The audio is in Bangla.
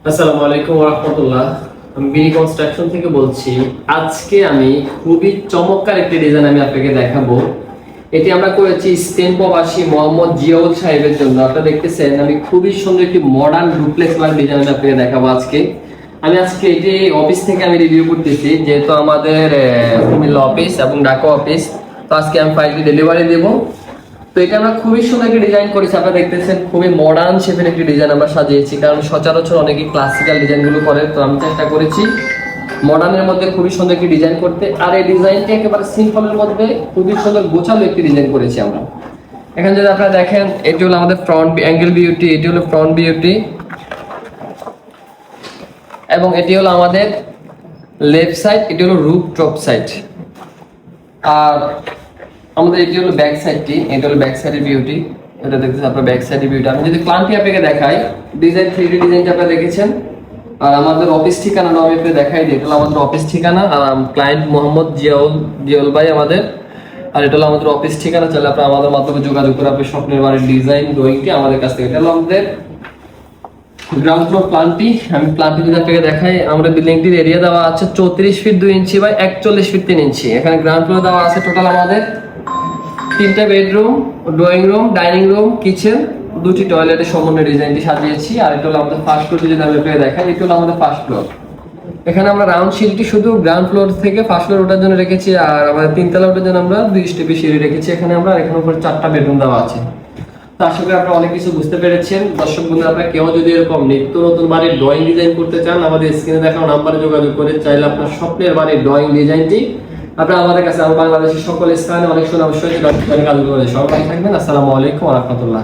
আসসালামু আলাইকুম ওয়া রাহমাতুল্লাহ। আমি বিডি কনস্ট্রাকশন থেকে বলছি। আজকে আমি খুবই চমৎকার একটি ডিজাইন আমি আপনাকে দেখাবো। এটি আমরা করেছি স্পেন প্রবাসী মোহাম্মদ জিয়াউল সাহেবের জন্য। আপনারা দেখতেছেন আমি খুবই সুন্দর একটি মডার্ন ডুপ্লেক্স বাড়ির ডিজাইন আপনাকে দেখাবো আজকে। আজকে এটি অফিস থেকে আমি রিভিউ করতেছি, যেহেতু আমাদের কুমিল্লা অফিস এবং ঢাকা অফিস। তো আজকে আমি ফাইলটি ডেলিভারি দেবো। তো এটা আমরা খুবই সুন্দর একটি ডিজাইন করেছি। আপনারা দেখতেছেন খুবই মডার্ন শেপের একটি ডিজাইন আমরা সাজিয়েছি, কারণ সচরাচর অনেকেই ক্লাসিক্যাল ডিজাইনগুলো করে। তো আমি চেষ্টা করেছি মডার্নের মধ্যে খুবই সুন্দর একটি ডিজাইন করতে। আর এই ডিজাইনটি একেবারে সিম্পলের মধ্যে খুবই সুন্দর গোছালো একটি ডিজাইন করেছি আমরা। এখানে যদি আপনারা দেখেন, এটি হলো আমাদের ফ্রন্ট অ্যাঙ্গেল বিউটি, এটি হলো ফ্রন্ট বিউটি, এবং এটি হলো আমাদের লেফট সাইড, এটি হলো রুফ টপ সাইড। আর আমাদের এটি হলো ব্যাক সাইডটি, এটা হলো ব্যাক সাইডের বিউটি। এটা দেখতেছেন আপনার ব্যাক সাইডের বিউটি। আমি যদি প্ল্যানটি আপনাকে দেখাই, ডিজাইন 3D ডিজাইনটা আপনারা দেখেছেন। আর আমাদের অফিস ঠিকানাটা আমি আপনাকে দেখাই দিই। এটা হলো আমাদের অফিস ঠিকানা, আর ক্লায়েন্ট মোহাম্মদ জিয়াউল ভাই আমাদের। আর এটা হলো আমাদের অফিস ঠিকানা। চাইলে আপনারা আমাদের মাধ্যমে যোগাযোগ করে আপনি স্বপ্নের বাড়ির ডিজাইন ড্রয়িংটি আমাদের কাছ থেকে। এটা হলো আমাদের গ্রাউন্ড ফ্লোর প্ল্যানটি। আমি প্ল্যানটি যদি আপনাকে দেখাই, আমাদের বিল্ডিংটির এরিয়া দেওয়া আছে 34 ফিট 2 ইঞ্চি বাই 41 ফিট 3 ইঞ্চি। এখানে গ্রাউন্ড ফ্লোর দেওয়া আছে টোটাল আমাদের 3টা bedroom, drawing room, dining room, kitchen, 2টি টয়লেটের সমন্বয়ে ডিজাইনটি সাজিয়েছি। আর এটা হলো আমাদের ফার্স্ট ফ্লোর। যদি আমি আপনাকে দেখাই, এটা হলো আমাদের ফার্স্ট ফ্লোর। এখানে আমরা রাউন্ড সিঁড়িটি শুধু গ্রাউন্ড ফ্লোর থেকে ফার্স্ট ফ্লোর ওঠার জন্য রেখেছি, আর আমাদের 3তলা ওঠার জন্য আমরা 2 স্টেপের সিঁড়ি রেখেছি। এখানে আমরা এখানে উপরে 4টা বেডরুম দেওয়া আছে। তো আশা করি আপনারা অনেক কিছু বুঝতে পেরেছেন। দর্শক বন্ধু, আপনারা কেউ যদি এরকম নিত্য নতুন বাড়ির ড্রয়িং ডিজাইন করতে চান, আমাদের স্ক্রিনে দেখানো নাম্বারে যোগাযোগ করে চাইলে আপনার স্বপ্নের বাড়ির ড্রয়িং ডিজাইনটি আপনারা আমাদের কাছে, বাংলাদেশের সকল স্থানে অনেক সুনাম সহিত কাজ করে। সবাই থাকবেন। আসসালামু আলাইকুম ওয়া রাহমাতুল্লাহ।